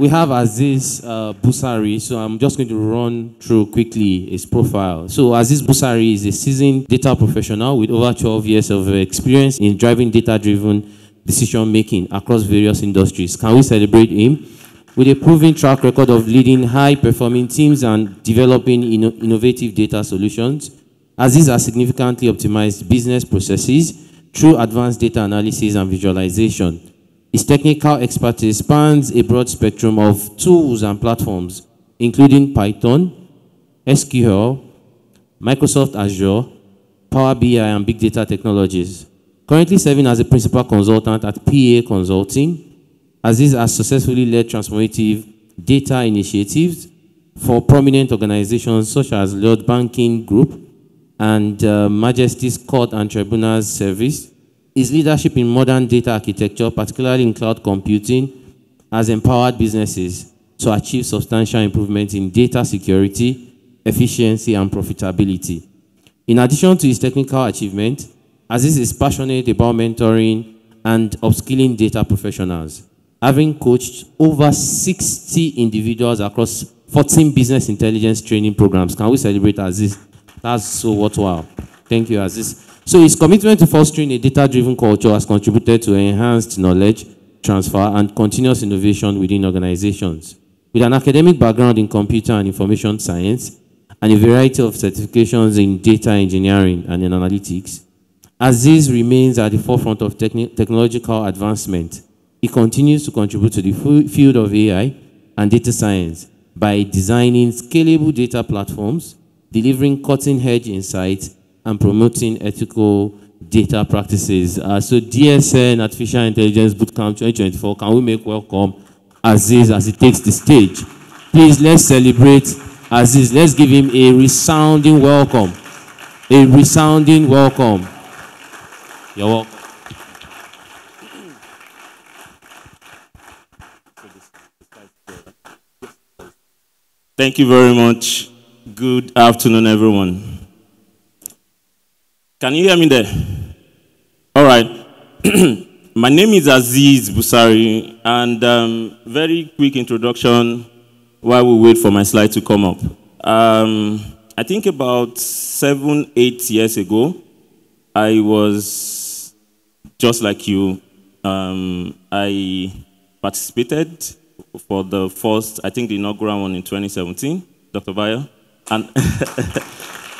We have Azeez Busari, so I'm just going to run through quickly his profile. So Azeez Busari is a seasoned data professional with over 12 years of experience in driving data-driven decision-making across various industries. Can we celebrate him? With a proven track record of leading high-performing teams and developing innovative data solutions, Azeez has significantly optimized business processes through advanced data analysis and visualization. His technical expertise spans a broad spectrum of tools and platforms, including Python, SQL, Microsoft Azure, Power BI, and big data technologies. Currently serving as a principal consultant at PA Consulting, Azeez has successfully led transformative data initiatives for prominent organizations such as Lloyds Banking Group and Majesty's Court and Tribunals Service. His leadership in modern data architecture, particularly in cloud computing, has empowered businesses to achieve substantial improvements in data security, efficiency, and profitability. In addition to his technical achievement, Azeez is passionate about mentoring and upskilling data professionals, having coached over 60 individuals across 14 business intelligence training programs. Can we celebrate Azeez? That's so worthwhile. Thank you, Azeez. So his commitment to fostering a data-driven culture has contributed to enhanced knowledge transfer and continuous innovation within organizations. With an academic background in computer and information science and a variety of certifications in data engineering and in analytics, Azeez remains at the forefront of technological advancement. He continues to contribute to the field of AI and data science by designing scalable data platforms, delivering cutting-edge insights, and promoting ethical data practices. So DSN Artificial Intelligence Bootcamp 2024, can we make welcome Azeez as he takes the stage? Please, let's celebrate Azeez. Let's give him a resounding welcome. A resounding welcome. You're welcome. Thank you very much. Good afternoon, everyone. Can you hear me there? All right. My name is Azeez Busari, and very quick introduction while we wait for my slide to come up. I think about 7-8 years ago, I was just like you. I participated for the first, I think the inaugural one in 2017, Dr. Bayo.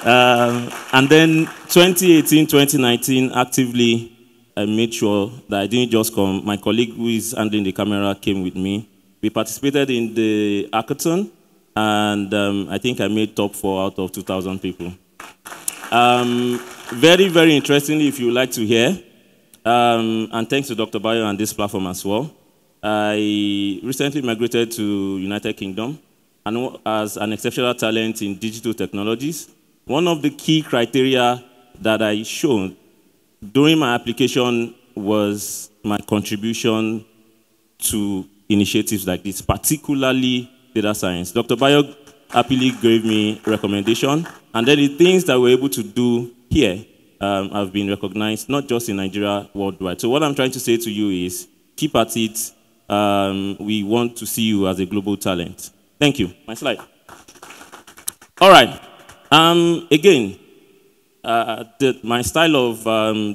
And then 2018, 2019, actively, I made sure that I didn't just come. My colleague who is handling the camera came with me. We participated in the hackathon, and I think I made top 4 out of 2,000 people. Very, very interestingly, if you would like to hear, and thanks to Dr. Bayo and this platform as well, I recently migrated to United Kingdom and as an exceptional talent in digital technologies. One of the key criteria that I showed during my application was my contribution to initiatives like this, particularly data science. Dr. Bayo happily gave me a recommendation, and then the things that we're able to do here have been recognized, not just in Nigeria, worldwide. So what I'm trying to say to you is, keep at it. We want to see you as a global talent. Thank you. My slide. All right. Again, my style of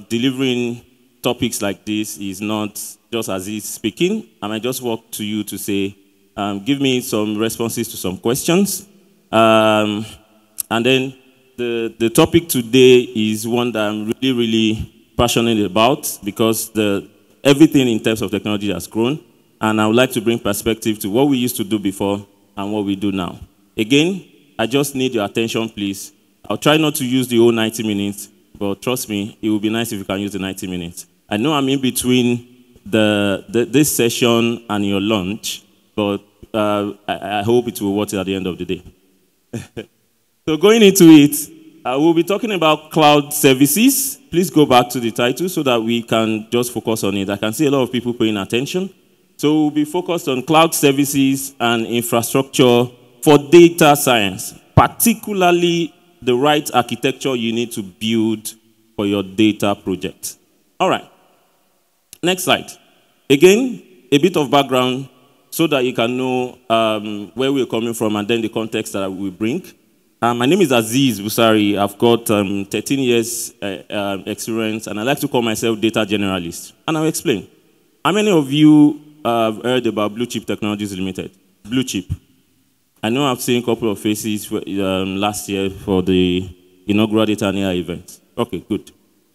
delivering topics like this is not just Azeez speaking. I might just walk to you to say, give me some responses to some questions. And then the topic today is one that I'm really, really passionate about because everything in terms of technology has grown. And I would like to bring perspective to what we used to do before and what we do now. Again, I just need your attention, please. I'll try not to use the whole 90 minutes, but trust me, it would be nice if you can use the 90 minutes. I know I'm in between this session and your lunch, but I hope it will work at the end of the day. So going into it, we'll be talking about cloud services. Please go back to the title so that we can just focus on it. I can see a lot of people paying attention. So we'll be focused on cloud services and infrastructure for data science, particularly the right architecture you need to build for your data project. All right. Next slide. Again, a bit of background so that you can know where we're coming from and then the context that we bring. My name is Azeez Busari. I've got 13 years experience, and I like to call myself data generalist. And I'll explain. How many of you have heard about Blue Chip Technologies Limited? Blue Chip. I know I've seen a couple of faces last year for the inaugural Data and AI event. Okay, good.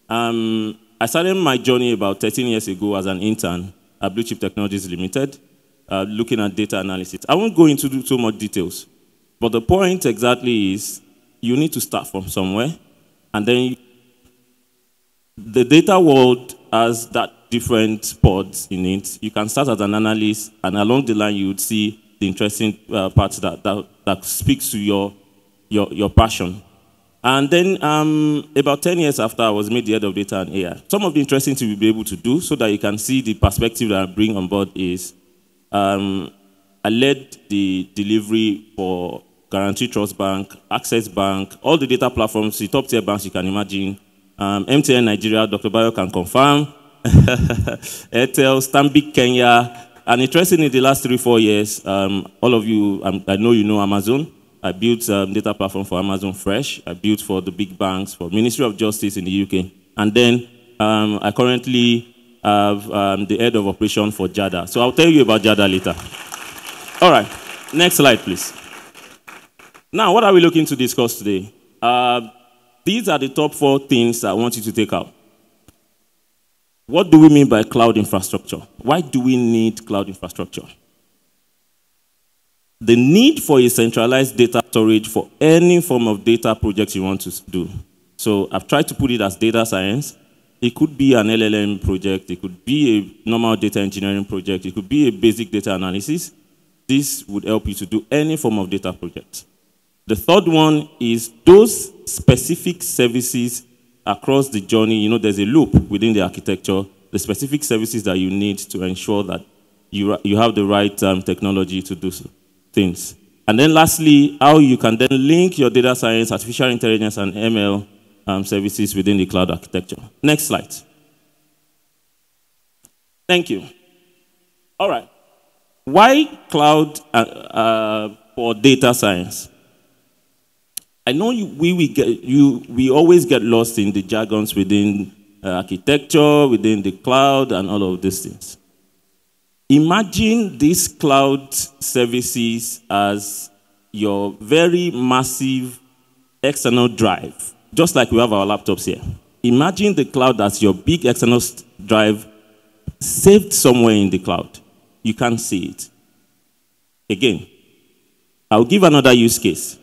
I started my journey about 13 years ago as an intern at Blue Chip Technologies Limited, looking at data analysis. I won't go into so much details, but the point exactly is you need to start from somewhere, and then the data world has that different pods in it. You can start as an analyst, and along the line you would see the interesting parts that speaks to your passion. And then about 10 years after, I was made the head of data and AI. Some of the interesting things we'll be able to do so that you can see the perspective that I bring on board is I led the delivery for Guarantee Trust Bank, Access Bank, all the data platforms, the top tier banks you can imagine. MTN Nigeria, Dr. Bayo can confirm. Airtel, Stanbic Kenya. And interestingly, in the last 3-4 years, all of you, I know you know Amazon. I built a data platform for Amazon Fresh. I built for the big banks, for Ministry of Justice in the UK. And then I currently have the head of operation for JADA. So I'll tell you about JADA later. All right, next slide, please. Now, what are we looking to discuss today? These are the top 4 things I want you to take out. What do we mean by cloud infrastructure? Why do we need cloud infrastructure? The need for a centralized data storage for any form of data project you want to do. So I've tried to put it as data science. It could be an LLM project. It could be a normal data engineering project. It could be a basic data analysis. This would help you to do any form of data project. The third one is those specific services across the journey. You know, there's a loop within the architecture, the specific services that you need to ensure that you have the right technology to do so. Things. And then lastly, how you can then link your data science, artificial intelligence, and ML services within the cloud architecture. Next slide. Thank you. All right. Why cloud for data science? I know we always get lost in the jargons within architecture, within the cloud, and all of these things. Imagine these cloud services as your very massive external drive, just like we have our laptops here. Imagine the cloud as your big external drive saved somewhere in the cloud. You can't see it. Again, I'll give another use case.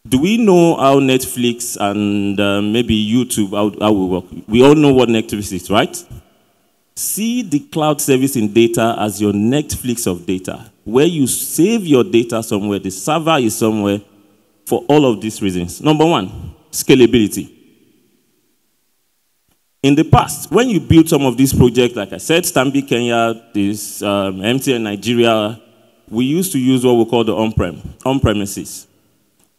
Do we know how Netflix and maybe YouTube, how we work? We all know what Netflix is, right? See the cloud service in data as your Netflix of data, where you save your data somewhere, the server is somewhere, for all of these reasons. Number one, scalability. In the past, when you build some of these projects, like I said, Stanbic Kenya, this MTN Nigeria, we used to use what we call the on-premises.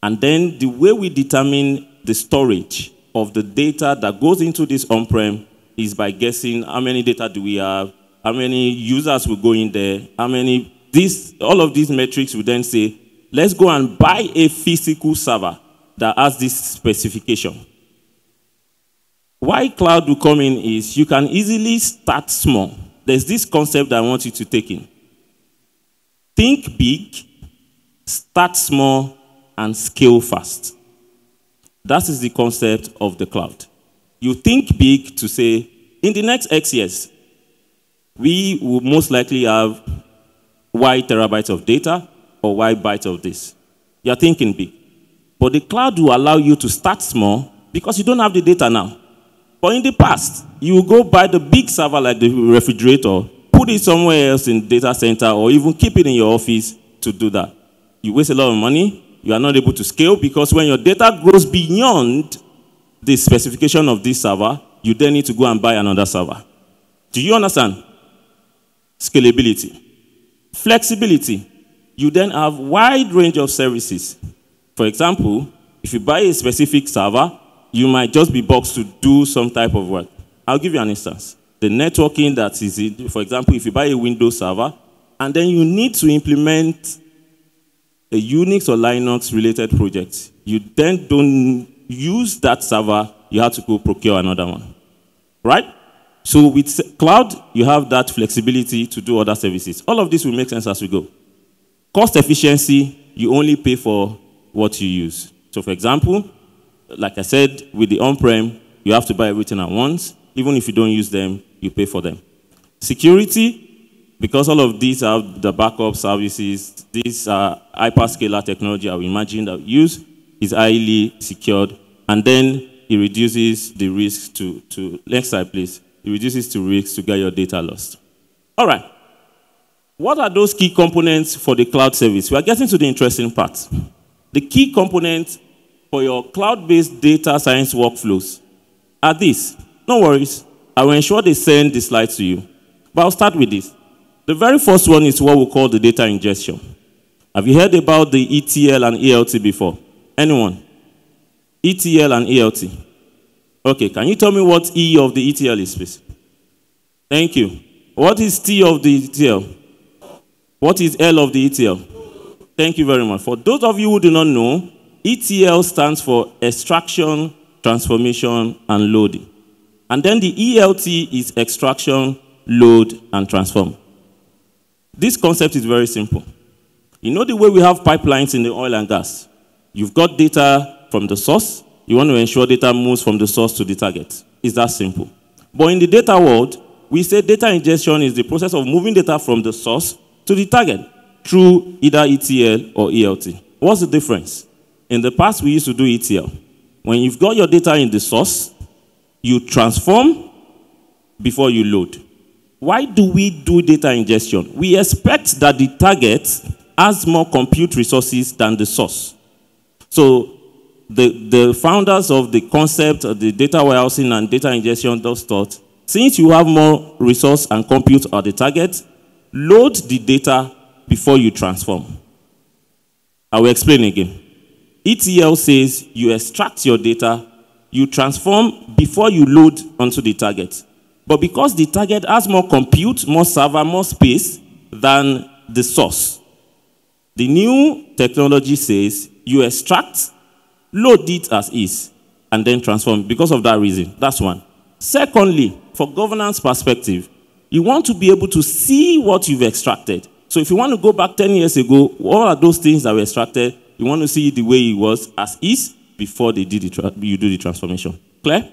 And then the way we determine the storage of the data that goes into this on-prem is by guessing how many data do we have, how many users will go in there, how many, all of these metrics will then say, let's go and buy a physical server that has this specification. Why cloud will come in is you can easily start small. There's this concept that I want you to take in. Think big, start small, and scale fast. That is the concept of the cloud. You think big to say, in the next X years, we will most likely have Y terabytes of data or Y bytes of this. You're thinking big. But the cloud will allow you to start small because you don't have the data now. But in the past, you will go buy the big server like the refrigerator, put it somewhere else in the data center, or even keep it in your office to do that. You waste a lot of money. You are not able to scale because when your data grows beyond the specification of this server, you then need to go and buy another server. Do you understand? Scalability. Flexibility. You then have a wide range of services. For example, if you buy a specific server, you might just be boxed to do some type of work. I'll give you an instance. The networking that is, for example, if you buy a Windows server, and then you need to implement a Unix or Linux related project. You then don't use that server, you have to go procure another one, right? So with cloud, you have that flexibility to do other services. All of this will make sense as we go. Cost efficiency, you only pay for what you use. So for example, like I said, with the on-prem, you have to buy everything at once. Even if you don't use them, you pay for them. Security, because all of these are the backup services, these are hyperscaler technology I would imagine that we use, is highly secured. And then it reduces the risk to next slide, please. It reduces the risk to get your data lost. All right. What are those key components for the cloud service? We are getting to the interesting part. The key components for your cloud-based data science workflows are these. No worries. I will ensure they send the slides to you. But I'll start with this. The very first one is what we call the data ingestion. Have you heard about the ETL and ELT before? Anyone? ETL and ELT. Okay, can you tell me what E of the ETL is, please? Thank you. What is T of the ETL? What is L of the ETL? Thank you very much. For those of you who do not know, ETL stands for extraction, transformation, and loading. And then the ELT is extraction, load, and transform. This concept is very simple. You know the way we have pipelines in the oil and gas? You've got data from the source. You want to ensure data moves from the source to the target. It's that simple. But in the data world, we say data ingestion is the process of moving data from the source to the target through either ETL or ELT. What's the difference? In the past, we used to do ETL. When you've got your data in the source, you transform before you load. Why do we do data ingestion? We expect that the target has more compute resources than the source. So the founders of the concept of the data warehousing and data ingestion just thought, since you have more resource and compute at the target, load the data before you transform. I will explain again. ETL says you extract your data, you transform before you load onto the target. But because the target has more compute, more server, more space than the source, the new technology says you extract, load it as is, and then transform because of that reason. That's one. Secondly, for governance perspective, you want to be able to see what you've extracted. So if you want to go back 10 years ago, what are those things that were extracted? You want to see it the way it was as is before they did you do the transformation. Clear?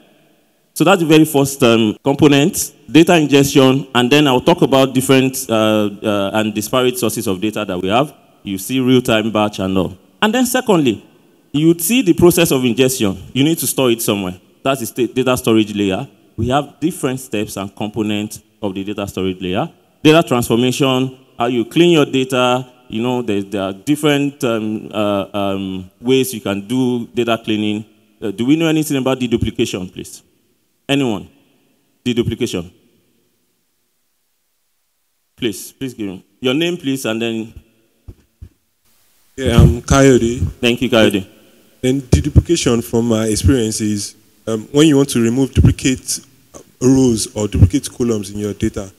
So that's the very first component, data ingestion, and then I'll talk about different and disparate sources of data that we have. You see real-time batch and all. And then secondly, you see the process of ingestion. You need to store it somewhere. That's the data storage layer. We have different steps and components of the data storage layer. Data transformation, how you clean your data. You know, there are different ways you can do data cleaning. Do we know anything about deduplication, please? Anyone? Deduplication. Please give me your name, please, and then. Yeah, I'm Coyote. Thank you, Coyote. Then deduplication, from my experience, is when you want to remove duplicate rows or duplicate columns in your data.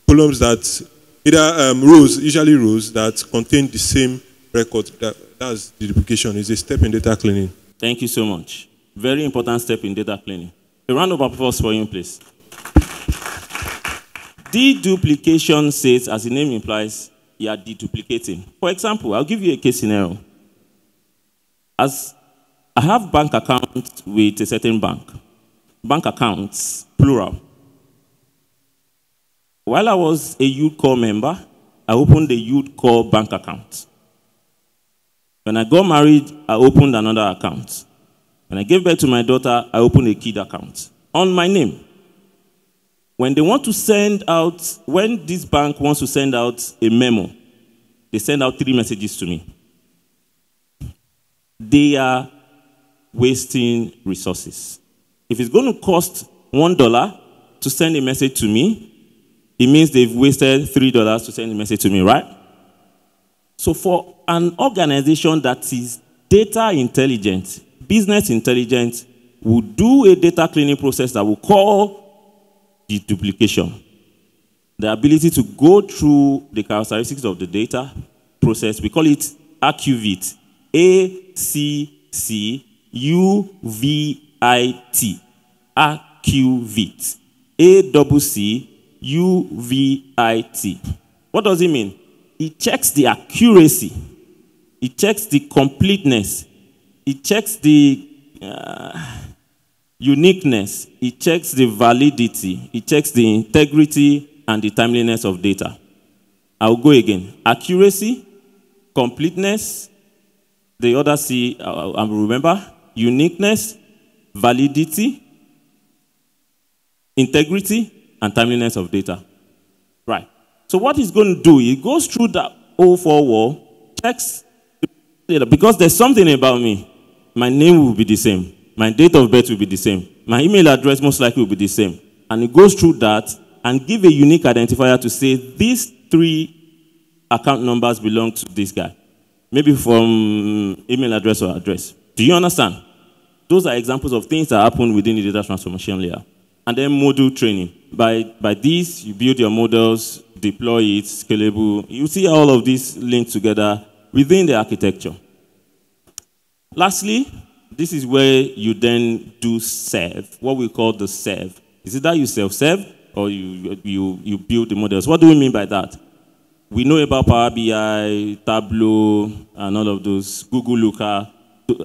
Columns that either rows, usually rows that contain the same record. That's deduplication. It's a step in data cleaning. Thank you so much. Very important step in data cleaning. A round of applause for him, please. Deduplication says, as the name implies, you are deduplicating. For example, I'll give you a case scenario. As I have bank accounts with a certain bank. Bank accounts, plural. While I was a youth core member, I opened a youth core bank account. When I got married, I opened another account. When I gave birth to my daughter, I opened a kid account on my name. When they want to send out, when this bank wants to send out a memo, they send out 3 messages to me. They are wasting resources. If it's going to cost $1 to send a message to me, it means they've wasted $3 to send a message to me, right? So for an organization that is data intelligent, business intelligent, will do a data cleaning process that will call deduplication. the ability to go through the characteristics of the data process. We call it ACCUVIT. A-C-C-U-V-I-T. ACCUVIT. A-C-C-U-V-I-T. What does it mean? It checks the accuracy. It checks the completeness. It checks the uniqueness. It checks the validity. It checks the integrity and the timeliness of data. I'll go again. Accuracy, completeness, the other C, I remember, uniqueness, validity, integrity, and timeliness of data. Right. So what it's going to do, it goes through the O4 wall, checks the data, because there's something about me. My name will be the same. My date of birth will be the same. My email address most likely will be the same. And it goes through that and give a unique identifier to say these 3 account numbers belong to this guy. Maybe from email address or address. Do you understand? Those are examples of things that happen within the data transformation layer. And then module training. By this, you build your models, deploy it, scalable. You see all of these linked together within the architecture. Lastly, this is where you then do serve, what we call the serve. Is it that you self-serve or you build the models? What do we mean by that? We know about Power BI, Tableau, and all of those, Google Looker,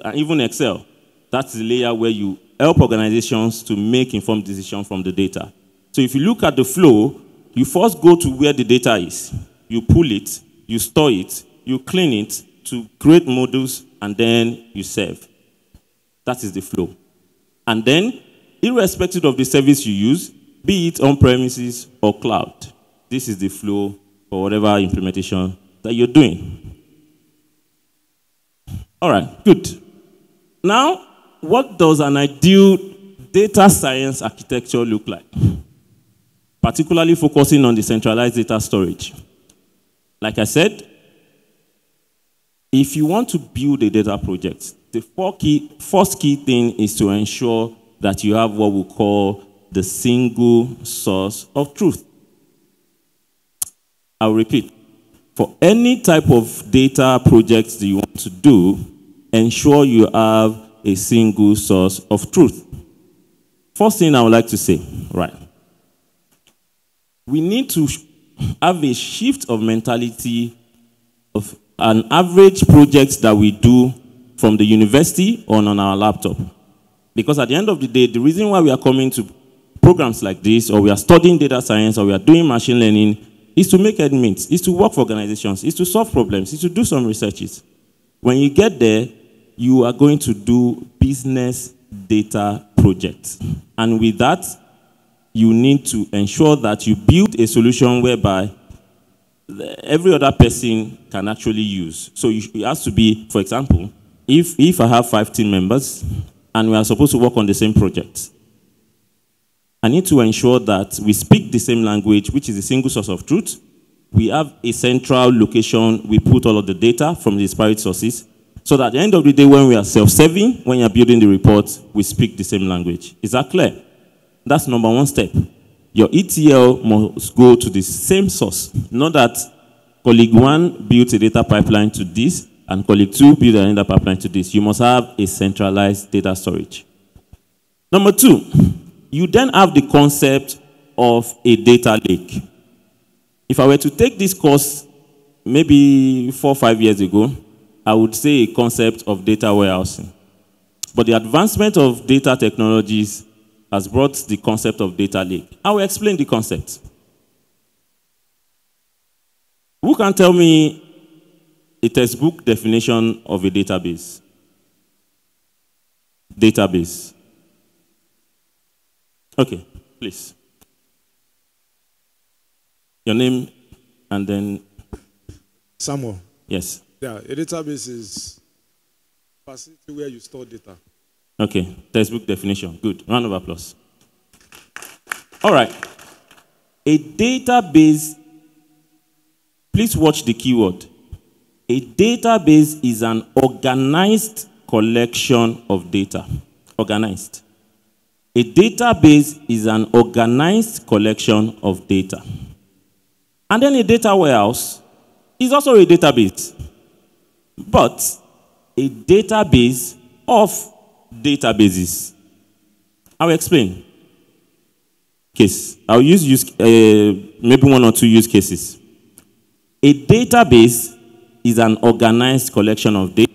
and even Excel. That's the layer where you help organizations to make informed decisions from the data. So if you look at the flow, you first go to where the data is. You pull it, you store it, you clean it to create models, and then you serve. That is the flow. And then, irrespective of the service you use, be it on-premises or cloud, this is the flow for whatever implementation that you're doing. All right, good. Now, what does an ideal data science architecture look like? Particularly focusing on the centralized data storage. Like I said, if you want to build a data project, the first key thing is to ensure that you have what we call the single source of truth. I'll repeat. For any type of data project that you want to do, ensure you have a single source of truth. First thing I would like to say, right. We need to have a shift of mentality of an average project that we do from the university or on our laptop. Because at the end of the day, the reason why we are coming to programs like this, or we are studying data science, or we are doing machine learning, is to make ends meet, is to work for organizations, is to solve problems, is to do some researches. When you get there, you are going to do business data projects. And with that, you need to ensure that you build a solution whereby every other person can actually use. So it has to be, for example, if I have 5 team members and we are supposed to work on the same project, I need to ensure that we speak the same language, which is a single source of truth. We have a central location. We put all of the data from the disparate sources, so that at the end of the day, when we are self-serving, when you're building the report, we speak the same language. Is that clear? That's number 1 step. Your ETL must go to the same source. Not that colleague 1 built a data pipeline to this, and colleague 2 built another pipeline to this. You must have a centralized data storage. Number 2, you then have the concept of a data lake. If I were to take this course maybe 4 or 5 years ago, I would say a concept of data warehousing. But the advancement of data technologies has brought the concept of data lake. I will explain the concept. Who can tell me a textbook definition of a database? Database. Okay, please. Your name and then... Samuel. Yes. Yeah, a database is a facility where you store data. Okay, textbook definition. Good. Round of applause. All right. A database, please watch the keyword. A database is an organized collection of data. Organized. A database is an organized collection of data. And then a data warehouse is also a database, but a database of databases. I'll explain. Case. I'll use maybe one or two use cases. A database is an organized collection of data,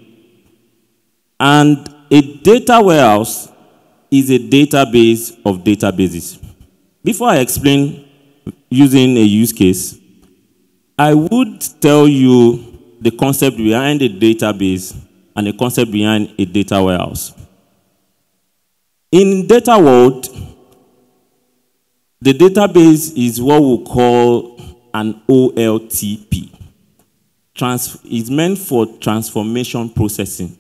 and a data warehouse is a database of databases. Before I explain using a use case, I would tell you the concept behind a database and the concept behind a data warehouse. In data world, the database is what we call an OLTP. It's meant for transaction processing,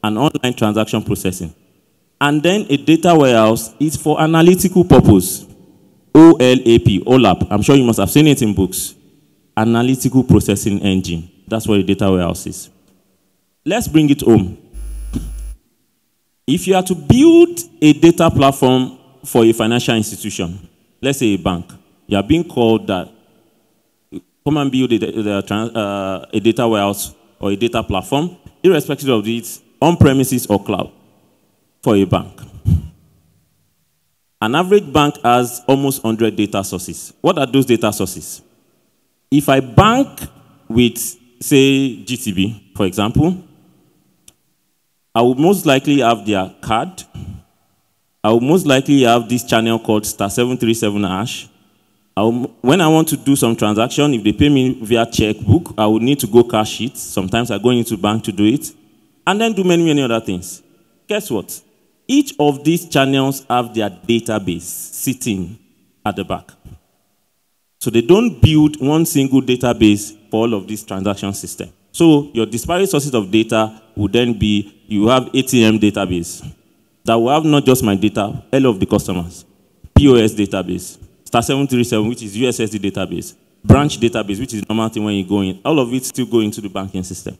an online transaction processing. And then a data warehouse is for analytical purpose, OLAP. I'm sure you must have seen it in books. Analytical processing engine. That's what a data warehouse is. Let's bring it home. If you are to build a data platform for a financial institution, let's say a bank, you are being called that, come and build a data warehouse or a data platform, irrespective of it, on-premises or cloud, for a bank. An average bank has almost 100 data sources. What are those data sources? If I bank with, say, GTB, for example, I will most likely have their card. I will most likely have this channel called *737#. When I want to do some transaction, if they pay me via checkbook, I would need to go cash it. Sometimes I go into bank to do it. And then do many, many other things. Guess what? Each of these channels have their database sitting at the back. So they don't build one single database for all of these transaction systems. So your disparate sources of data would then be, you have ATM database that will have not just my data, all of the customers, POS database, *737, which is USSD database, branch database, which is normal thing when you go in. All of it still go into the banking system.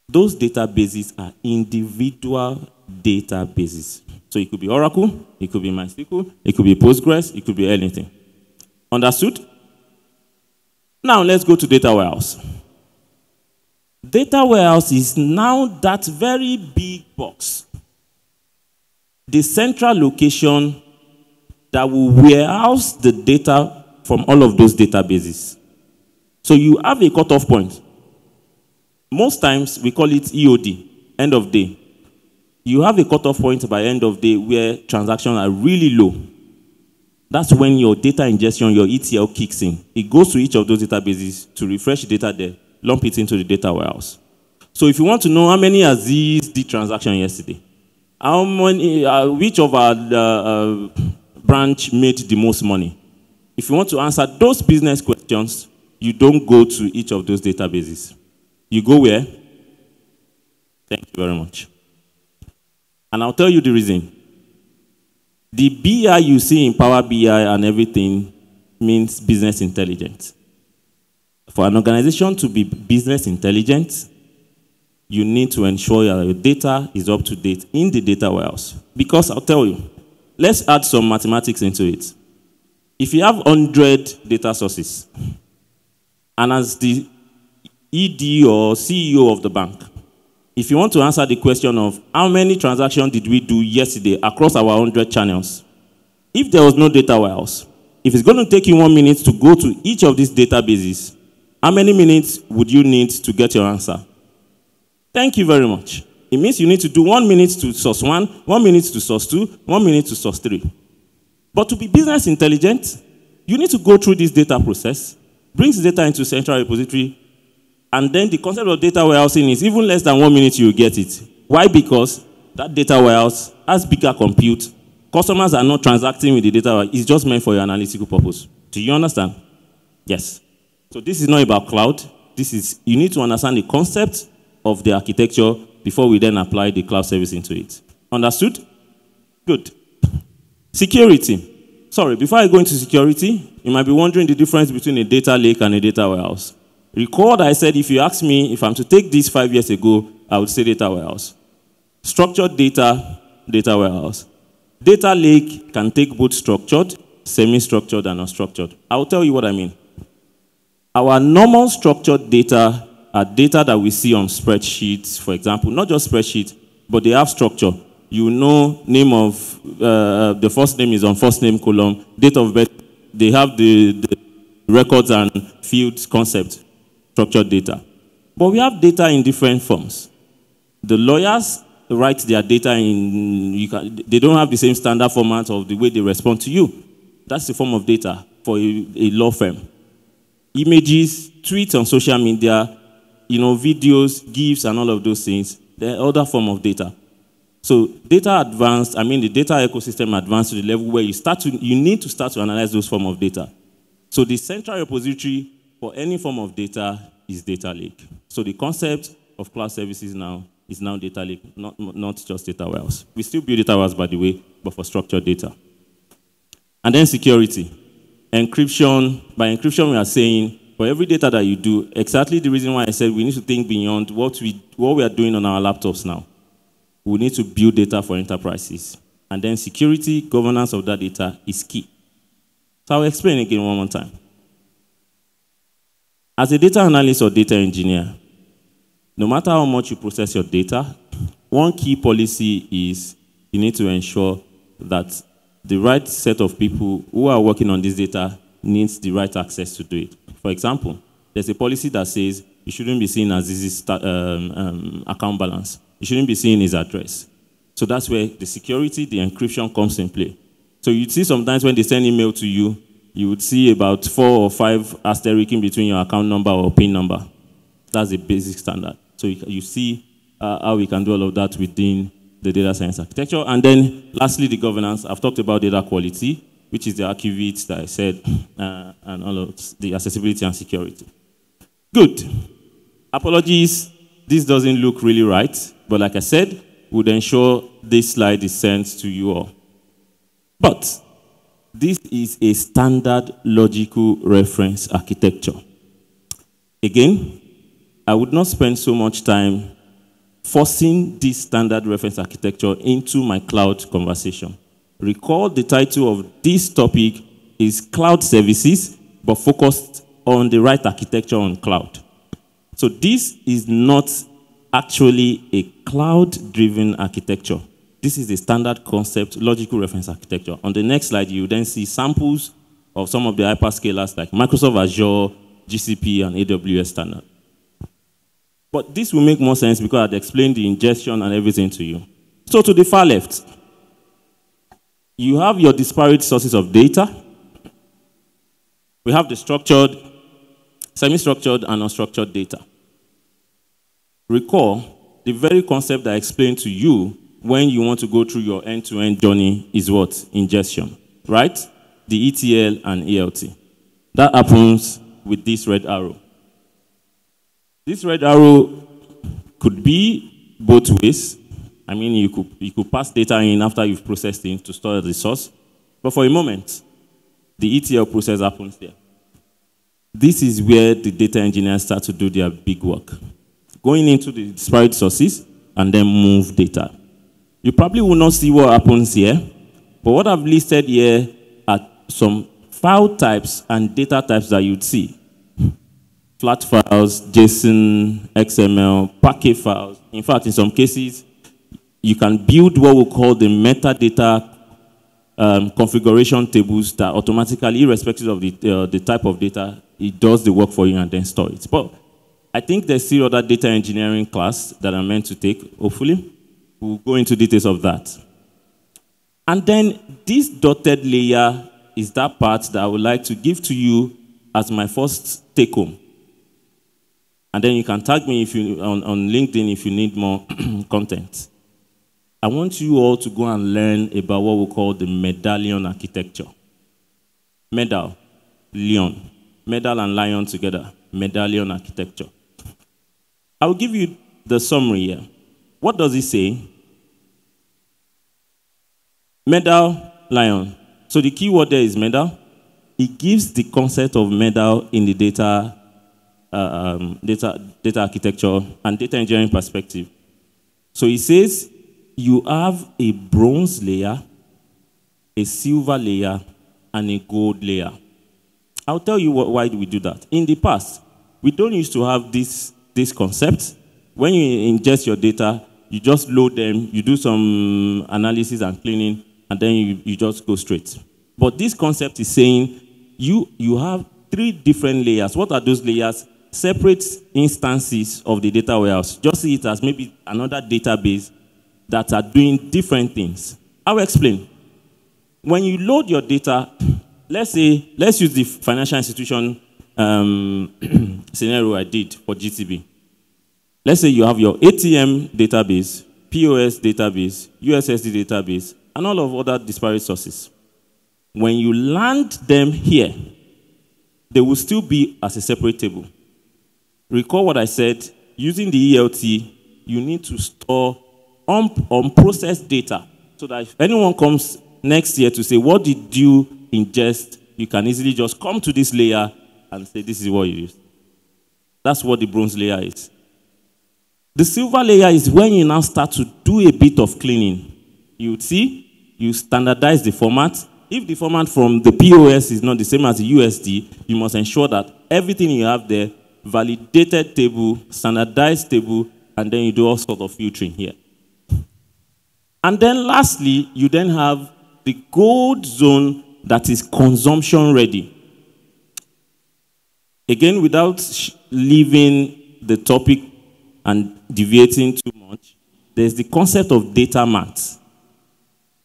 Those databases are individual databases. So it could be Oracle, it could be MySQL, it could be Postgres, it could be anything. Understood? Now let's go to data warehouse. Data warehouse is now that very big box, the central location that will warehouse the data from all of those databases. So you have a cutoff point. Most times we call it EOD, end of day. You have a cutoff point by end of day where transactions are really low. That's when your data ingestion, your ETL kicks in. It goes to each of those databases to refresh the data there, lump it into the data warehouse. So if you want to know how many Azeez did transaction yesterday, how many, which of our branch made the most money, if you want to answer those business questions, you don't go to each of those databases. You go where? Thank you very much. And I'll tell you the reason. The BI you see in Power BI and everything means business intelligence. For an organization to be business intelligent, you need to ensure that your data is up to date in the data warehouse. Because I'll tell you, let's add some mathematics into it. If you have 100 data sources, and as the ED or CEO of the bank, if you want to answer the question of how many transactions did we do yesterday across our 100 channels, if there was no data warehouse, if it's going to take you 1 minute to go to each of these databases, how many minutes would you need to get your answer? Thank you very much. It means you need to do 1 minute to source 1, 1 minute to source 2, 1 minute to source 3. But to be business intelligent, you need to go through this data process, brings the data into a central repository, and then the concept of data warehousing is even less than 1 minute you get it. Why? Because that data warehouse has bigger compute. Customers are not transacting with the data warehouse. It's just meant for your analytical purpose. Do you understand? Yes. So this is not about cloud. You need to understand the concept of the architecture before we then apply the cloud service into it. Understood? Good. Security. Sorry, before I go into security, you might be wondering the difference between a data lake and a data warehouse. Recall that I said if you ask me if I'm to take this 5 years ago, I would say data warehouse. Structured data, data warehouse. Data lake can take both structured semi-structured, and unstructured. I'll tell you what I mean. Our normal structured data are data that we see on spreadsheets, for example, not just spreadsheets, but they have structure. You know, name of, the first name is on first name column, date of birth, they have the records and fields concept, structured data. But we have data in different forms. The lawyers write their data in, they don't have the same standard format of the way they respond to you. That's the form of data for a law firm. Images, tweets on social media, videos, GIFs, and all of those things, they're other form of data. So data advanced, the data ecosystem advanced to the level where you need to start to analyze those form of data. So the central repository for any form of data is data lake. So the concept of cloud services now is now data lake, not just data warehouse. We still build data warehouse, by the way, but for structured data. And then security. Encryption. By encryption, we are saying for every data that you do, exactly the reason why I said we need to think beyond what we are doing on our laptops now. We need to build data for enterprises. And then security, governance of that data is key. So I'll explain again one more time. As a data analyst or data engineer, no matter how much you process your data, one key policy is you need to ensure that the right set of people who are working on this data needs the right access to do it. For example, there's a policy that says you shouldn't be seeing Azeez's account balance. You shouldn't be seeing his address. So that's where the security, the encryption comes in play. So you'd see sometimes when they send email to you, you would see about 4 or 5 asterisks in between your account number or PIN number. That's the basic standard. So you see how we can do all of that within the data science architecture. And then lastly, the governance. I've talked about data quality, which is the archivage that I said, and all of the accessibility and security. Good. Apologies, this doesn't look really right, but like I said, we'd ensure this slide is sent to you all. But this is a standard logical reference architecture. Again, I would not spend so much time forcing this standard reference architecture into my cloud conversation. Recall the title of this topic is Cloud Services, but focused on the right architecture on cloud. So this is not actually a cloud-driven architecture. This is a standard concept, logical reference architecture. On the next slide, you then see samples of some of the hyperscalers like Microsoft Azure, GCP, and AWS standard. But this will make more sense because I've explained the ingestion and everything to you. So to the far left, you have your disparate sources of data. We have the structured, semi-structured, and unstructured data. Recall, the very concept that I explained to you when you want to go through your end-to-end journey is what? Ingestion, right? The ETL and ELT. That happens with this red arrow. This red arrow could be both ways. I mean, you could pass data in after you've processed it to store the source. But for a moment, the ETL process happens there. This is where the data engineers start to do their big work. Going into the disparate sources and then move data. You probably will not see what happens here, but what I've listed here are some file types and data types that you'd see. Flat files, JSON, XML, package files. In fact, in some cases, you can build what we call the metadata configuration tables that automatically, irrespective of the type of data, it does the work for you and then store it. But I think there's still other data engineering class that I'm meant to take, hopefully. We'll go into details of that. And then this dotted layer is that part that I would like to give to you as my first take-home. And then you can tag me if you, on LinkedIn if you need more content. I want you all to go and learn about what we call the medallion architecture. Medal, lion. Medal and lion together. Medallion architecture. I'll give you the summary here. What does it say? Medal, lion. So the key word there is medal. It gives the concept of medal in the data architecture and data engineering perspective. So it says you have a bronze layer, a silver layer, and a gold layer. I'll tell you why we do that. In the past, we don't used to have this concept. When you ingest your data, you just load them, you do some analysis and cleaning, and then you just go straight. But this concept is saying you have 3 different layers. What are those layers? Separate instances of the data warehouse. Just see it as maybe another database that are doing different things. I'll explain. When you load your data, let's use the financial institution scenario I did for GTB. Let's say you have your ATM database, POS database, USSD database, and all of other disparate sources. When you land them here, they will still be as a separate table. Recall what I said, using the ELT, you need to store unprocessed data so that if anyone comes next year to say, what did you ingest, you can easily just come to this layer and say, this is what you used. That's what the bronze layer is. The silver layer is when you now start to do a bit of cleaning. You see, you standardize the format. If the format from the POS is not the same as the USD, you must ensure that everything you have there, validated table, standardized table, and then you do all sorts of filtering here. And then lastly, you then have the gold zone that is consumption ready. Again, without leaving the topic and deviating too much, there's the concept of data mart.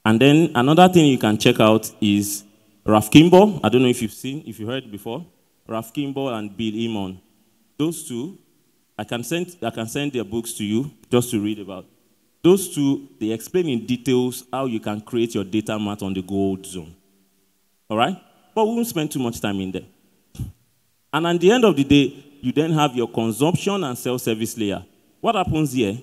And then another thing you can check out is Ralph Kimball. I don't know if you've heard before. Ralph Kimball and Bill Imon. Those two, I can send their books to you just to read about. Those two, they explain in details how you can create your data mart on the gold zone. All right? But we won't spend too much time in there. And at the end of the day, you then have your consumption and self-service layer. What happens here?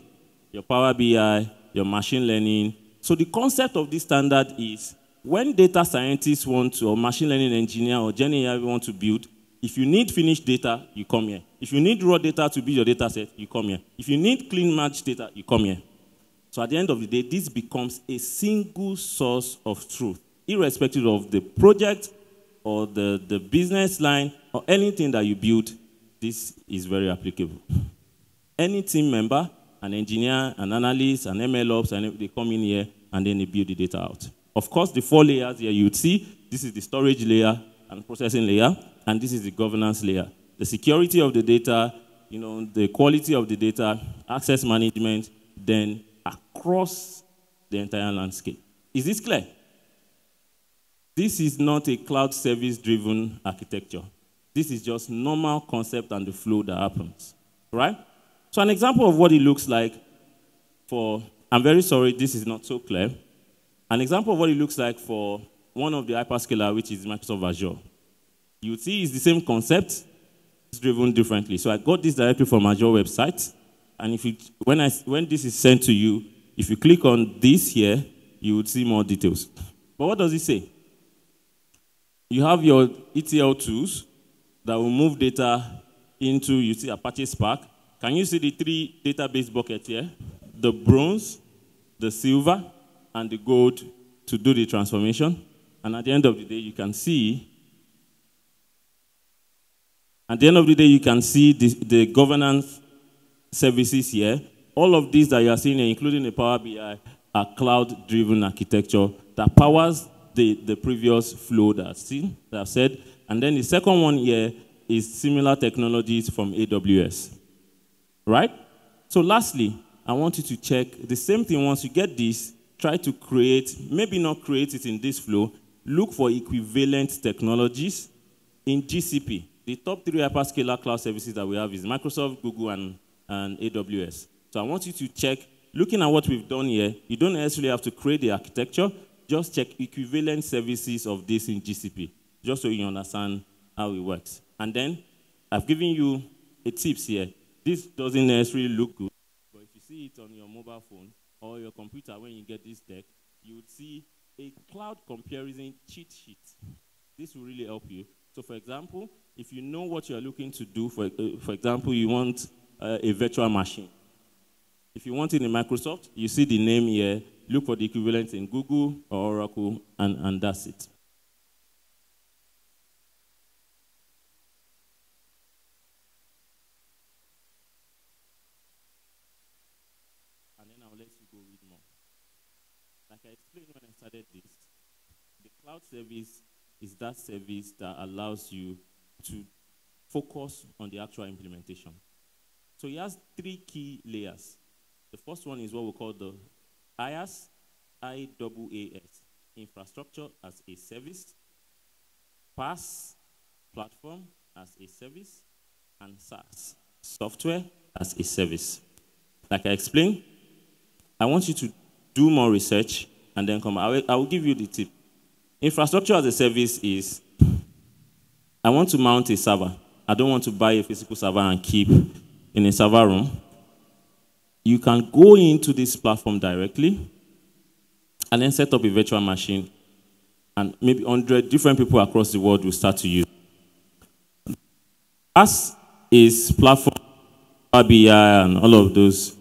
Your Power BI, your machine learning. So the concept of this standard is when data scientists want to, or machine learning engineer or Gen AI want to build, if you need finished data, you come here. If you need raw data to build your data set, you come here. If you need clean match data, you come here. So at the end of the day, this becomes a single source of truth, irrespective of the project or the business line or anything that you build. This is very applicable. Any team member, an engineer, an analyst, an ML ops, and they come in here and then they build the data out. Of course, the 4 layers here you would see, this is the storage layer and processing layer, and this is the governance layer. The security of the data, the quality of the data, access management, then across the entire landscape. Is this clear? This is not a cloud service-driven architecture. This is just normal concept and the flow that happens, right? So an example of what it looks like for, I'm very sorry, this is not so clear. An example of what it looks like for one of the hyperscaler, which is Microsoft Azure. You see it's the same concept, it's driven differently. So I got this directly from Azure website, and if you, when this is sent to you, if you click on this here, you would see more details. But what does it say? You have your ETL tools that will move data into, you see Apache Spark. Can you see the 3 database buckets here? The bronze, the silver, and the gold to do the transformation. And at the end of the day, you can see, the governance services here. All of these that you are seeing here, including the Power BI, are cloud-driven architecture that powers the previous flow that I've said. And then the second one here is similar technologies from AWS. Right? So lastly, I want you to check the same thing. Once you get this, try to create, maybe not create it in this flow, look for equivalent technologies in GCP. The top 3 hyperscaler cloud services that we have is Microsoft, Google, and AWS. So I want you to check, looking at what we've done here, you don't necessarily have to create the architecture, just check equivalent services of this in GCP, just so you understand how it works. And then I've given you a tips here. This doesn't necessarily look good, but if you see it on your mobile phone or your computer when you get this deck, you would see a cloud comparison cheat sheet. This will really help you. So for example, if you know what you're looking to do, for example, you want a virtual machine. If you want it in Microsoft, you see the name here, look for the equivalent in Google or Oracle, and that's it. I explained when I started this, the cloud service is that service that allows you to focus on the actual implementation. So it has three key layers. The first one is what we call the IaaS, IaaS, infrastructure as a service, PaaS, platform as a service, and SaaS, software as a service. Like I explained, I want you to do more research and then come. I will give you the tip. Infrastructure as a service is, I want to mount a server. I don't want to buy a physical server and keep in a server room. You can go into this platform directly and then set up a virtual machine, and maybe 100 different people across the world will start to use. SaaS is platform, Power BI, and all of those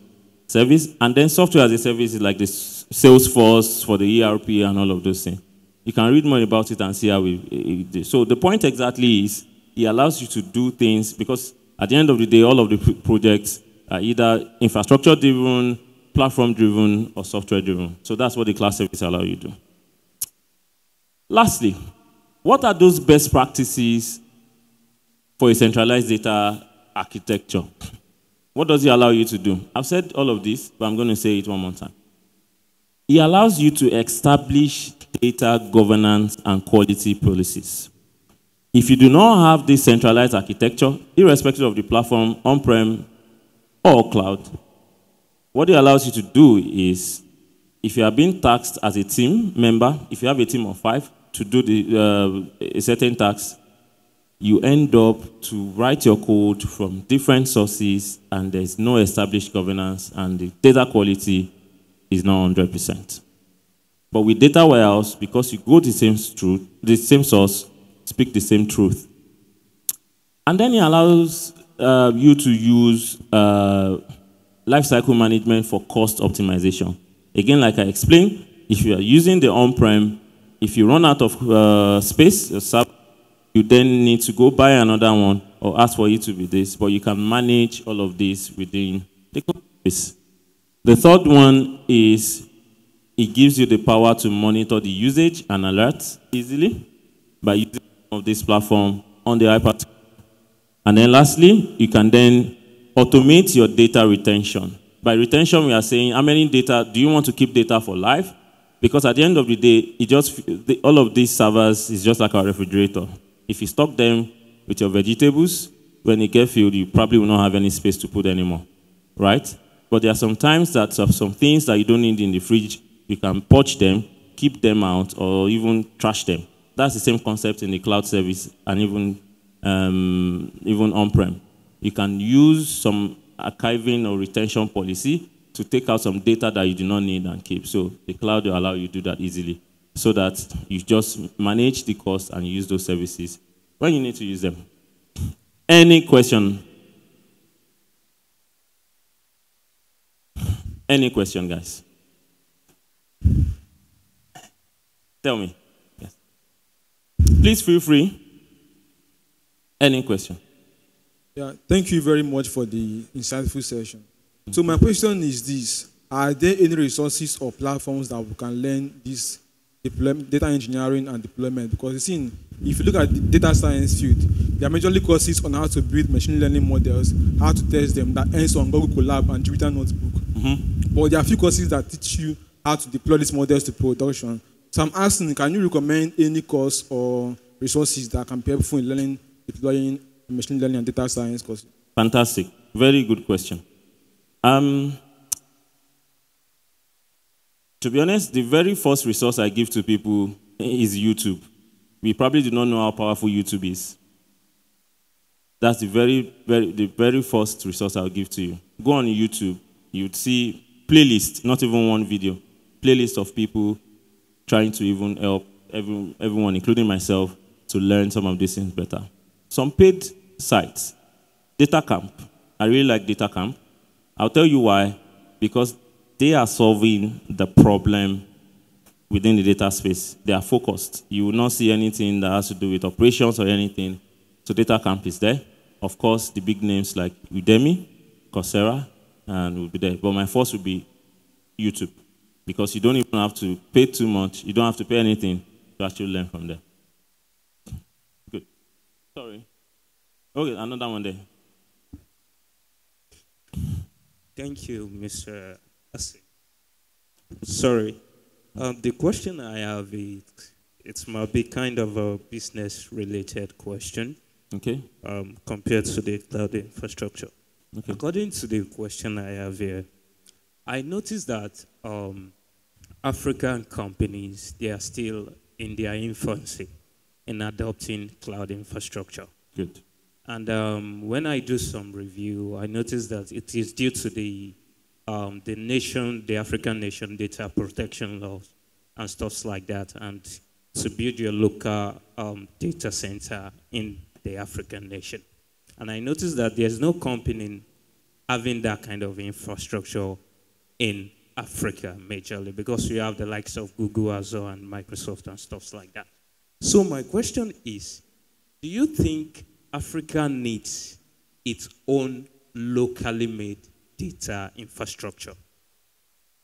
services. And then software as a service is like the Salesforce for the ERP and all of those things. You can read more about it and see how we do. So the point exactly is it allows you to do things because at the end of the day, all of the projects are either infrastructure-driven, platform-driven, or software-driven. So that's what the cloud service allows you to do. Lastly, what are those best practices for a centralized data architecture? What does it allow you to do? I've said all of this, but I'm going to say it one more time. It allows you to establish data governance and quality policies. If you do not have this centralized architecture, irrespective of the platform, on-prem or cloud, what it allows you to do is, if you are being tasked as a team member, if you have a team of 5 to do a certain task, you end up to write your code from different sources, and there's no established governance, and the data quality is not 100%. But with data warehouse, because you go the same source, speak the same truth. And then it allows you to use lifecycle management for cost optimization. Again, like I explained, if you are using the on-prem, if you run out of space, you then need to go buy another one or ask for it to be this, but you can manage all of this within the cloud space. The third one is it gives you the power to monitor the usage and alerts easily by using of this platform on the iPad. And then lastly, you can then automate your data retention. By retention, we are saying how many data, do you want to keep data for life? Because at the end of the day, all of these servers is just like a refrigerator. If you stock them with your vegetables, when they get filled, you probably will not have any space to put anymore, right? But there are some times that some things that you don't need in the fridge, you can purge them, keep them out, or even trash them. That's the same concept in the cloud service and even on-prem. You can use some archiving or retention policy to take out some data that you do not need and keep. So the cloud will allow you to do that easily so that you just manage the cost and use those services when you need to use them. Any question? Any question, guys? Tell me. Yes. Please feel free. Any question? Yeah, thank you very much for the insightful session. So my question is this: are there any resources or platforms that we can learn this data engineering and deployment? Because you see, if you look at the data science field, there are majorly courses on how to build machine learning models, how to test them, that ends on Google Colab and Jupyter Notebook. But there are a few courses that teach you how to deploy these models to production. So I'm asking, can you recommend any course or resources that can be helpful in learning, deploying machine learning and data science courses? Fantastic. Very good question. To be honest, the very first resource I give to people is YouTube. We probably do not know how powerful YouTube is. That's the very first resource I'll give to you. Go on YouTube, you'd see playlist, not even one video, playlist of people trying to even help everyone, including myself, to learn some of these things better. Some paid sites, DataCamp. I really like DataCamp. I'll tell you why. Because they are solving the problem within the data space. They are focused. You will not see anything that has to do with operations or anything. So DataCamp is there. Of course, the big names like Udemy, Coursera, and will be there. But my first will be YouTube. because you don't even have to pay too much. You don't have to pay anything to actually learn from them. Good. Sorry. Okay, another one there. Thank you, Mr. Azeez. Sorry. The question I have is, it might be kind of a business-related question. Okay. Compared to the cloud infrastructure. Okay. According to the question I have here, I noticed that African companies, they are still in their infancy in adopting cloud infrastructure. Good. And when I do some review, I noticed that it is due to the African nation data protection laws and stuff like that, and to build your local data center in the African nation. And I noticed that there's no company having that kind of infrastructure in Africa majorly, because we have the likes of Google, Azure, and Microsoft and stuff like that. So my question is, do you think Africa needs its own locally made data infrastructure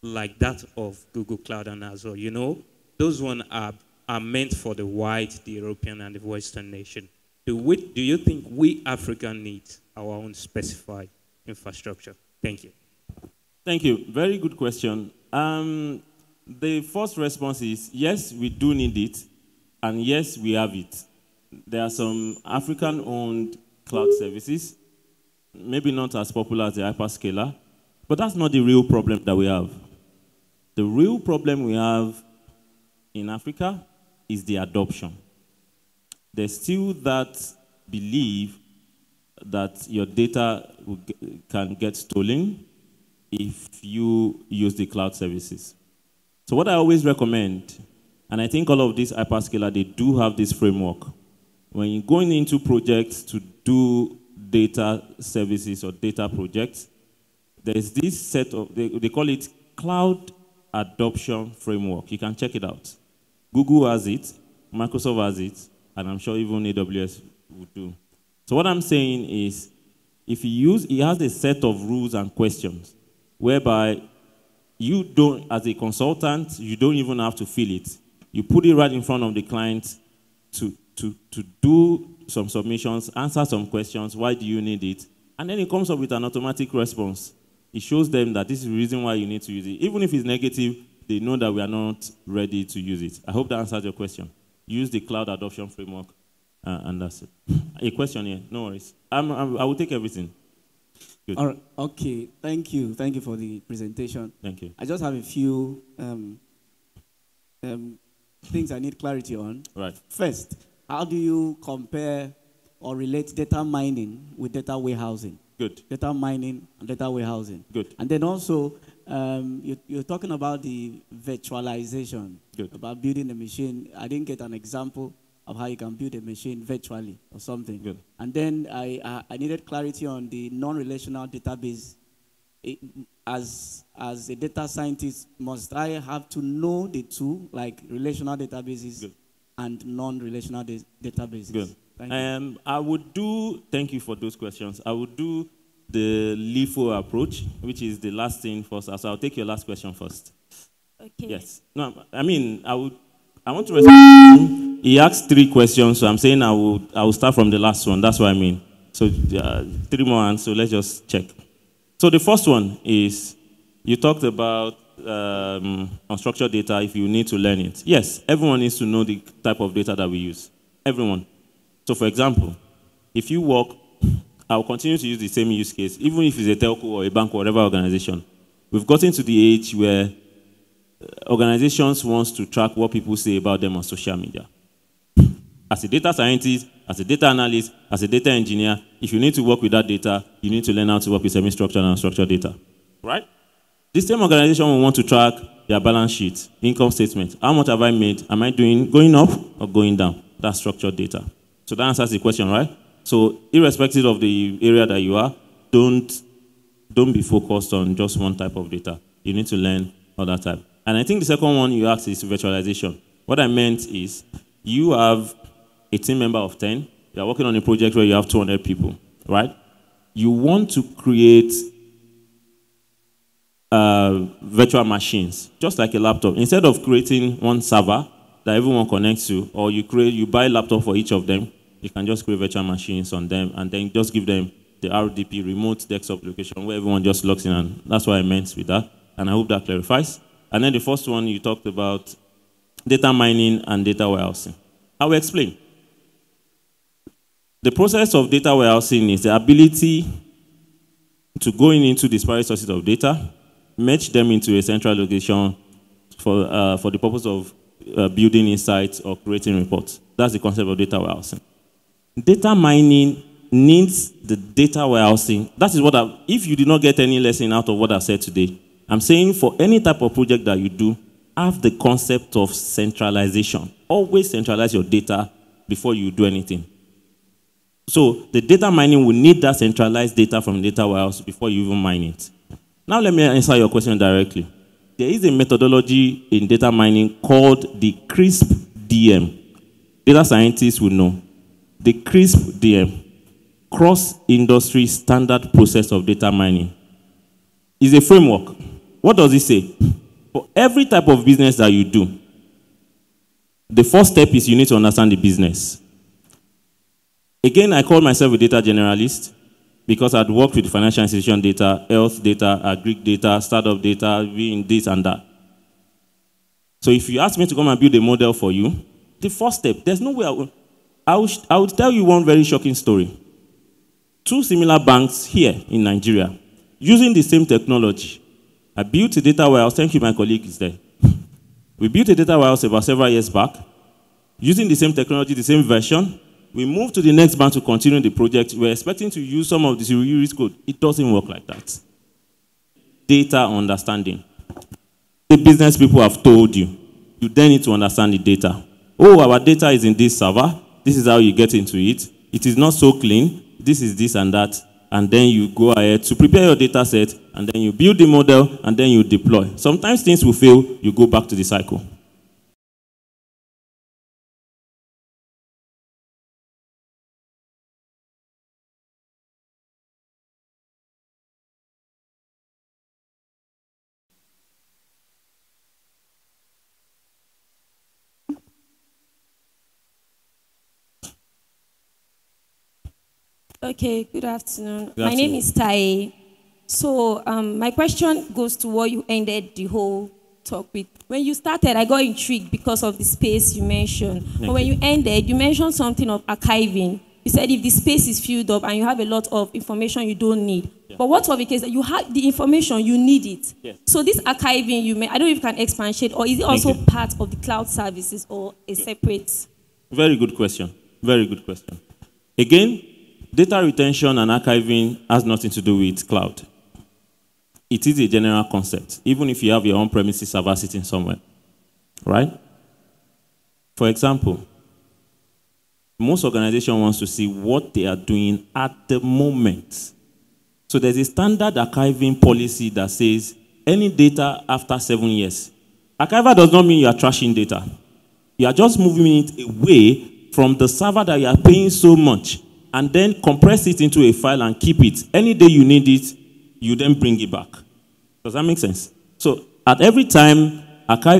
like that of Google Cloud and Azure? You know, those ones are meant for the white, the European, and the Western nation. Do you think we Africa need our own specified infrastructure? Thank you. Thank you. Very good question. The first response is, yes, we do need it, and yes, we have it. There are some African-owned cloud services, maybe not as popular as the hyperscaler, but that's not the real problem that we have. The real problem we have in Africa is the adoption. There's still that belief that your data can get stolen if you use the cloud services. So what I always recommend, and I think all of these hyperscalers, they do have this framework. When you're going into projects to do data services or data projects, there's this set of, they call it Cloud Adoption Framework. You can check it out. Google has it, Microsoft has it, and I'm sure even AWS would do. So what I'm saying is, if you use, it has a set of rules and questions whereby you don't, as a consultant, you don't even have to fill it. You put it right in front of the client to do some submissions, answer some questions, why do you need it? And then it comes up with an automatic response. It shows them that this is the reason why you need to use it. Even if it's negative, they know that we are not ready to use it. I hope that answers your question. Use the cloud adoption framework, and that's it. A question here, no worries. I will take everything. Good. All right. Okay, thank you. Thank you for the presentation. Thank you. I just have a few things I need clarity on. Right. First, how do you compare or relate data mining with data warehousing? Good. Data mining and data warehousing. Good. And then also, you're talking about the virtualization. Good. About building a machine. I didn't get an example of how you can build a machine virtually or something. Good. And then I needed clarity on the non-relational database. As a data scientist, must I have to know the two, like relational databases Good. and non-relational databases? Good. Thank you. I would do, thank you for those questions. I would do the LIFO approach, which is the last thing first. So I'll take your last question first. Okay. Yes. No, I mean, I want to respond. He asked 3 questions, so I'm saying I will start from the last one. That's what I mean. So 3 more, and so let's just check. So the first one is, you talked about unstructured data if you need to learn it. Yes, everyone needs to know the type of data that we use. Everyone. So for example, if you work, I'll continue to use the same use case, even if it's a telco or a bank or whatever organization. We've gotten to the age where organizations want to track what people say about them on social media. As a data scientist, as a data analyst, as a data engineer, if you need to work with that data, you need to learn how to work with semi-structured and unstructured data. Right? This same organization will want to track their balance sheet, income statement. How much have I made? Am I going up or going down? That's structured data. So that answers the question, right? So irrespective of the area that you are, don't be focused on just one type of data. You need to learn other type. And I think the second one you asked is virtualization. What I meant is, you have a team member of 10. You are working on a project where you have 200 people, right? You want to create virtual machines, just like a laptop. Instead of creating one server that everyone connects to, or you buy a laptop for each of them, you can just create virtual machines on them and then just give them the RDP, remote desktop location, where everyone just logs in, and that's what I meant with that. And I hope that clarifies. And then the first one, you talked about data mining and data warehousing. I will explain. The process of data warehousing is the ability to go into disparate sources of data, merge them into a central location for the purpose of building insights or creating reports. That's the concept of data warehousing. Data mining needs the data warehousing. That is what if you did not get any lesson out of what I've said today, I'm saying for any type of project that you do, have the concept of centralization. Always centralize your data before you do anything. So the data mining will need that centralized data from data warehouse before you even mine it. Now let me answer your question directly. There is a methodology in data mining called the CRISP DM. Data scientists will know. The CRISP DM, cross-industry standard process of data mining, is a framework. What does it say? For every type of business that you do, the first step is you need to understand the business. Again, I call myself a data generalist because I'd worked with financial institution data, health data, agri data, startup data, being this and that. So if you ask me to come and build a model for you, the first step, there's no way I would tell you one very shocking story. Two similar banks here in Nigeria, using the same technology. I built a data warehouse. Thank you, my colleague is there. We built a data warehouse about several years back. Using the same technology, the same version, we moved to the next bank to continue the project. We're expecting to use some of the security code. It doesn't work like that. Data understanding. The business people have told you. You then need to understand the data. Oh, our data is in this server. This is how you get into it. It is not so clean. This is this and that. And then you go ahead to prepare your data set, and then you build the model, and then you deploy. Sometimes things will fail. You go back to the cycle. Okay, good afternoon. My name is Tai. So my question goes to what you ended the whole talk with. When you started, I got intrigued because of the space you mentioned. But when you ended, you mentioned something of archiving. You said if the space is filled up and you have a lot of information you don't need. Yeah. But what of the case that you have the information, you need it. Yes. So this archiving, I don't know if you can expatiate, or is it also part of the cloud services or a separate? Very good question. Very good question. Again, data retention and archiving has nothing to do with cloud. It is a general concept, even if you have your own premises server sitting somewhere, right? For example, most organizations want to see what they are doing at the moment. So there's a standard archiving policy that says any data after 7 years. Archival does not mean you are trashing data. You are just moving it away from the server that you are paying so much, and then compress it into a file and keep it. Any day you need it, you then bring it back. Does that make sense? So at every time,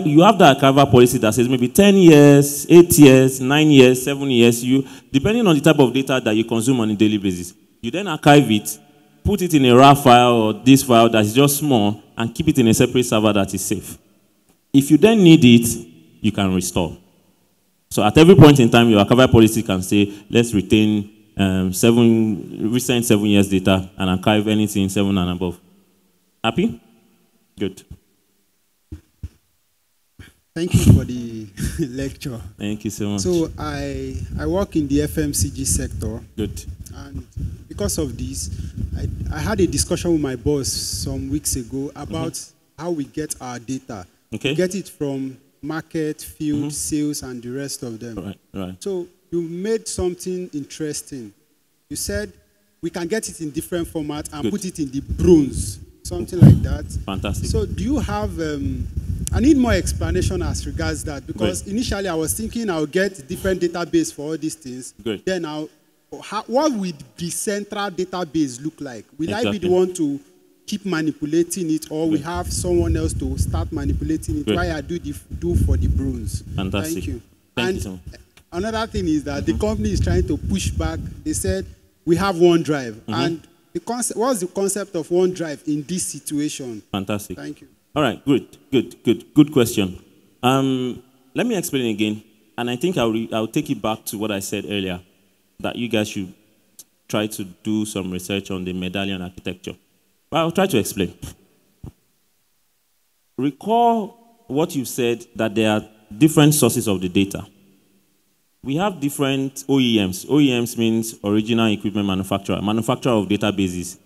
you have the archival policy that says maybe 10 years, 8 years, 9 years, 7 years, depending on the type of data that you consume on a daily basis. You then archive it, put it in a RAW file or this file that is just small, and keep it in a separate server that is safe. If you then need it, you can restore. So at every point in time, your archival policy can say, let's retain recent 7 years data and archive anything 7 and above. Happy? Good. Thank you for the lecture. Thank you so much. So I work in the FMCG sector. Good. And because of this, I had a discussion with my boss some weeks ago about how we get our data. Okay. We get it from market, field, sales, and the rest of them. Right, right. So you made something interesting. You said we can get it in different formats and put it in the bronze, something like that. Fantastic. So do you have, I need more explanation as regards that, because initially I was thinking I'll get different database for all these things. Good. Then what would the central database look like? Will I be the one to keep manipulating it, or we have someone else to start manipulating it? Why I do for the bronze? Fantastic. Thank you. Thank you so much. Another thing is that the company is trying to push back. They said we have OneDrive, and what's the concept of OneDrive in this situation? Fantastic. Thank you. All right, good question. Let me explain again, and I think I'll take it back to what I said earlier, that you guys should try to do some research on the medallion architecture. But I'll try to explain. Recall what you said, that there are different sources of the data. We have different OEMs. OEMs means original equipment manufacturer, manufacturer of databases.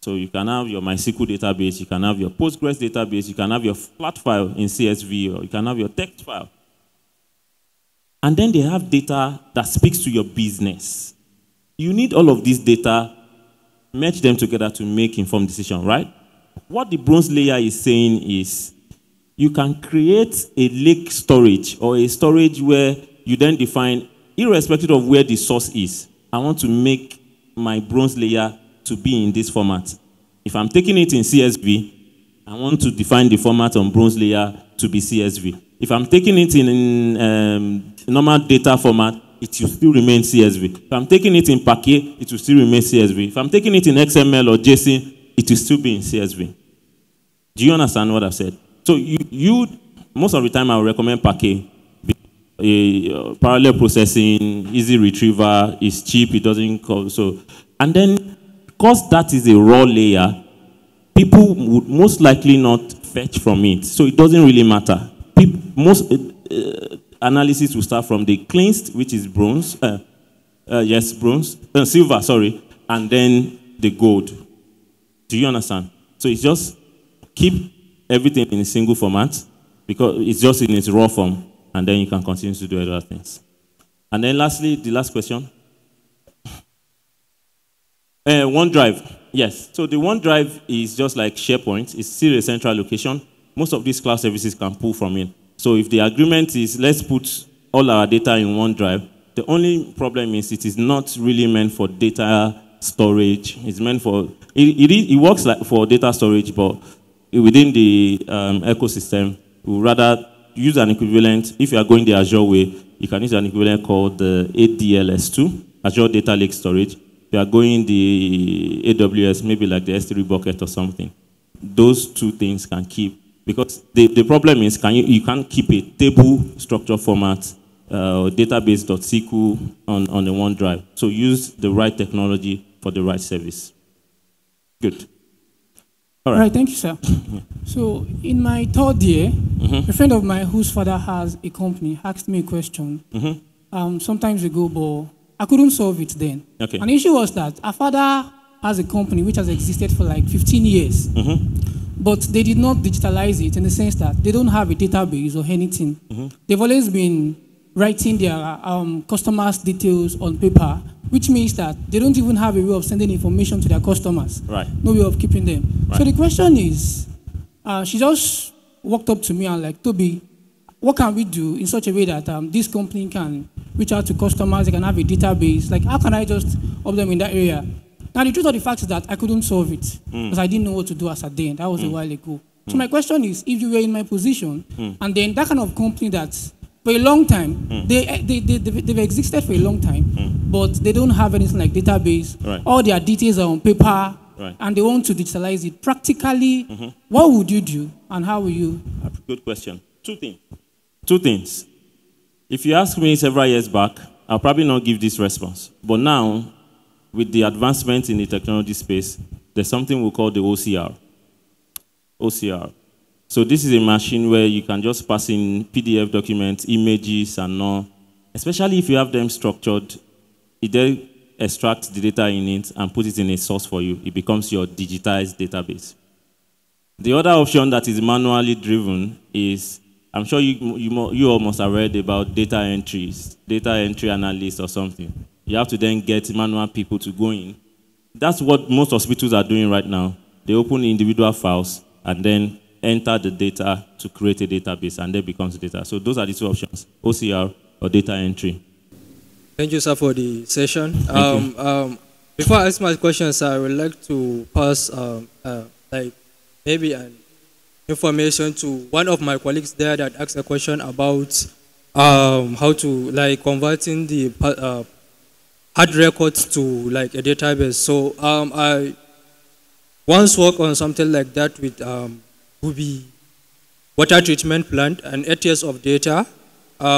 So you can have your MySQL database, you can have your Postgres database, you can have your flat file in CSV, or you can have your text file. And then they have data that speaks to your business. You need all of this data, merge them together to make informed decisions, right? What the bronze layer is saying is, you can create a lake storage, or a storage where you then define, irrespective of where the source is, I want to make my bronze layer to be in this format. If I'm taking it in CSV, I want to define the format on bronze layer to be CSV. If I'm taking it in normal data format, it will still remain CSV. If I'm taking it in Parquet, it will still remain CSV. If I'm taking it in XML or JSON, it will still be in CSV. Do you understand what I've said? So most of the time I will recommend Parquet. Parallel processing, easy retrieval, is cheap, it doesn't cost. So, and then, because that is a raw layer, people would most likely not fetch from it. So it doesn't really matter. Most analysis will start from the cleansed, which is bronze, silver, sorry, and then the gold. Do you understand? So it's just keep everything in a single format, because it's just in its raw form, and then you can continue to do other things. And then lastly, the last question. OneDrive, yes. So the OneDrive is just like SharePoint. It's still a central location. Most of these cloud services can pull from it. So if the agreement is, let's put all our data in OneDrive, the only problem is it is not really meant for data storage. It's meant for, it works like for data storage, but within the ecosystem, we would rather use an equivalent. If you are going the Azure way, you can use an equivalent called the ADLS2, Azure Data Lake Storage. If you are going the AWS, maybe like the S3 bucket or something. Those two things can keep, because the problem is you can't keep a table structure format, database.sql on the OneDrive. So use the right technology for the right service. Good. All right, thank you, sir. Yeah. So in my third year, a friend of mine whose father has a company asked me a question some time ago, but I couldn't solve it then. Okay. And the issue was that our father has a company which has existed for like 15 years, but they did not digitalize it in the sense that they don't have a database or anything. They've always been writing their customers' details on paper, which means that they don't even have a way of sending information to their customers. Right. No way of keeping them. Right. So the question is, she just walked up to me and like, Toby, what can we do in such a way that this company can reach out to customers, they can have a database? Like, how can I just up them in that area? Now, the truth of the fact is that I couldn't solve it because I didn't know what to do as a day. That was a while ago. So my question is, if you were in my position, and then that kind of company that for a long time, they've existed for a long time, but they don't have anything like database. Right. All their details are on paper, and they want to digitalize it. Practically, what would you do, and how will you? Good question. Two things. If you ask me several years back, I'll probably not give this response. But now, with the advancement in the technology space, there's something we call the OCR. OCR. So this is a machine where you can just pass in PDF documents, images, and all. Especially if you have them structured, it then extracts the data in it and put it in a source for you. It becomes your digitized database. The other option that is manually driven is, I'm sure you all must have read about data entries, data entry analysts or something. You have to then get manual people to go in. That's what most hospitals are doing right now. They open individual files and then enter the data to create a database, and then becomes data. So those are the two options, OCR or data entry. Thank you, sir, for the session. Before I ask my question, sir, I would like to pass like maybe an information to one of my colleagues there that asked a question about how to like converting the hard records to like a database. So I once worked on something like that with Ubi water treatment plant and 8 years of data,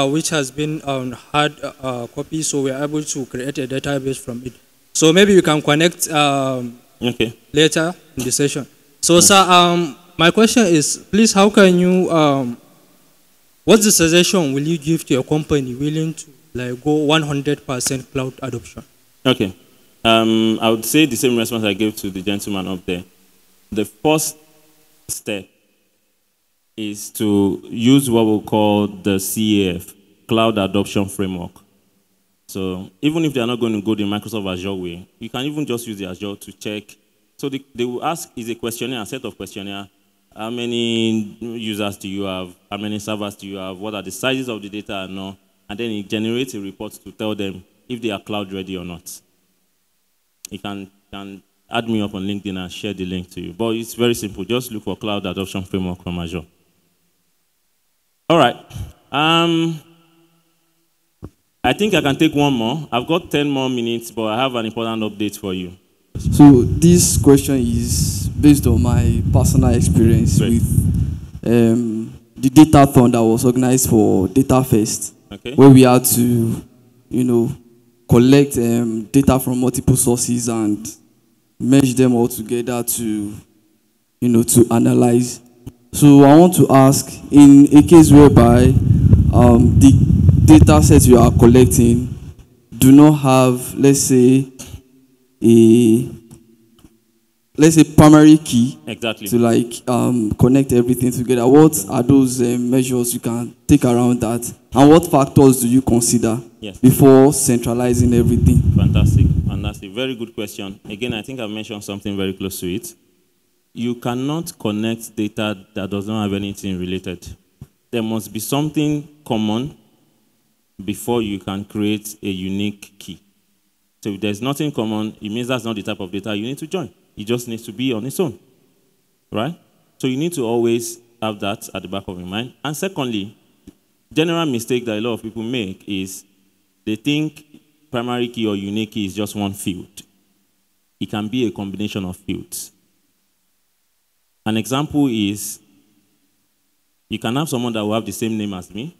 which has been on hard copy. So we're able to create a database from it. So maybe you can connect later in the session. So, sir, my question is, please, how can you, what's the suggestion will you give to your company willing to like go 100% cloud adoption? Okay. I would say the same response I gave to the gentleman up there. The first step is to use what we call the CAF, Cloud Adoption Framework. So even if they are not going to go the Microsoft Azure way, you can even just use the Azure to check. So they will ask, is a questionnaire, a set of questionnaire, how many users do you have, how many servers do you have, what are the sizes of the data and all, and then it generates a report to tell them if they are cloud ready or not. You can add me up on LinkedIn and share the link to you. But it's very simple. Just look for Cloud Adoption Framework from Azure. All right. I think I can take one more. I've got 10 more minutes, but I have an important update for you. So this question is based on my personal experience with the data-thon that was organized for Data Fest, where we had to, collect data from multiple sources and merge them all together to, to analyze. So I want to ask, in a case whereby the data sets you are collecting do not have, let's say, primary key to like connect everything together. What are those measures you can take around that, and what factors do you consider before centralizing everything? Fantastic, very good question. Again, I think I've mentioned something very close to it. You cannot connect data that does not have anything related. There must be something common before you can create a unique key. So if there's nothing common, it means that's not the type of data you need to join. It just needs to be on its own, right? So you need to always have that at the back of your mind. And secondly, general mistake that a lot of people make is they think primary key or unique key is just one field. It can be a combination of fields. An example is you can have someone that will have the same name as me,